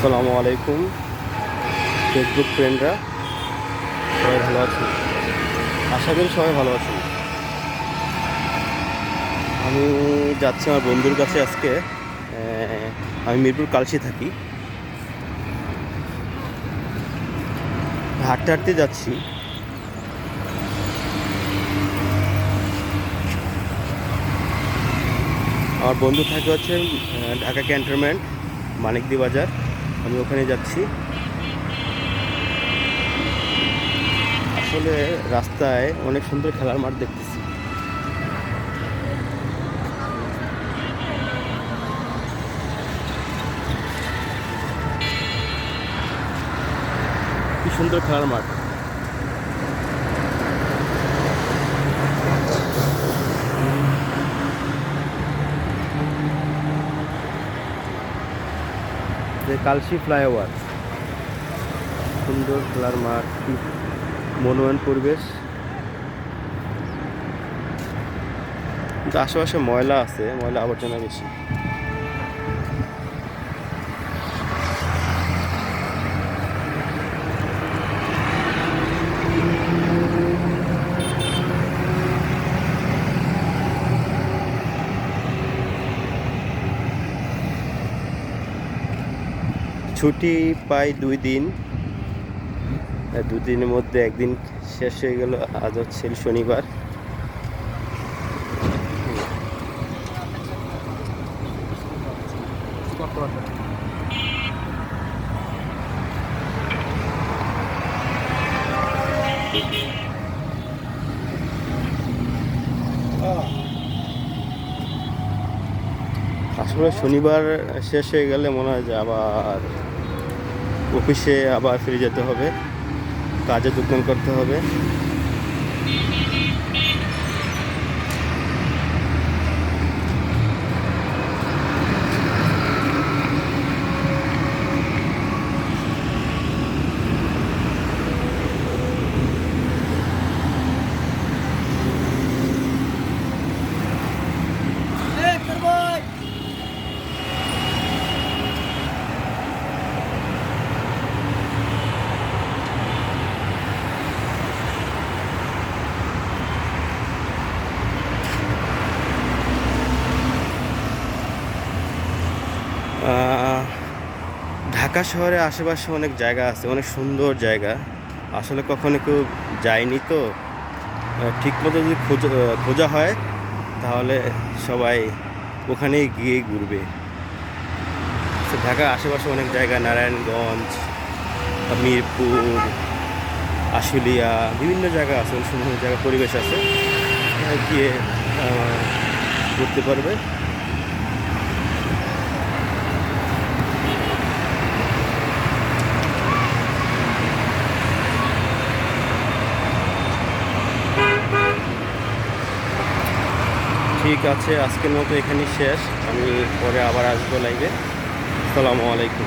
আসসালামু আলাইকুম ফেসবুক ফ্রেন্ডরা, সবাই ভালো আছেন? আশা করি সবাই ভালো আছেন। আমি যাচ্ছি আমার বন্ধুর কাছে আজকে। আমি মিরপুর কালশি থাকি। হাঁটতে হাঁটতে যাচ্ছি। আমার বন্ধু থাকে হচ্ছে ঢাকা ক্যান্টনমেন্ট, মানিকদি বাজার। আমি ওখানে যাচ্ছি। আসলে রাস্তায় অনেক সুন্দর খেলার মাঠ দেখতেছি। কি সুন্দর খেলার মাঠ! যে কালশি ফ্লাইওভার, সুন্দর খেলার মাঠ, কি মনোরম পরিবেশ। কিন্তু আশেপাশে ময়লা আছে, ময়লা আবর্জনা বেশি। ছুটি পাই 2 দিন। 2 দিনের মধ্যে একদিন শেষ হয়ে গেল। আজ হচ্ছে শনিবার। আসলে শনিবার শেষ হয়ে গেলে মনে হয় যে আবার অফিসে আবার ফিরে যেতে হবে, কাজে যোগদান করতে হবে। ঢাকা শহরে আশেপাশে অনেক জায়গা আছে, অনেক সুন্দর জায়গা। আসলে কখনো কেউ যায়নি তো। ঠিক মতো যদি খোঁজা হয় তাহলে সবাই ওখানেই গিয়ে ঘুরবে। তো ঢাকার আশেপাশে অনেক জায়গা, নারায়ণগঞ্জ, মিরপুর, আশুলিয়া, বিভিন্ন জায়গা আছে, অনেক সুন্দর সুন্দর জায়গা, পরিবেশ আছে। গিয়ে ঘুরতে পারবে। ঠিক আছে, আজকের মতো এখানেই শেষ। আমি পরে আবার আসবো লাইভে। আসসালামু আলাইকুম।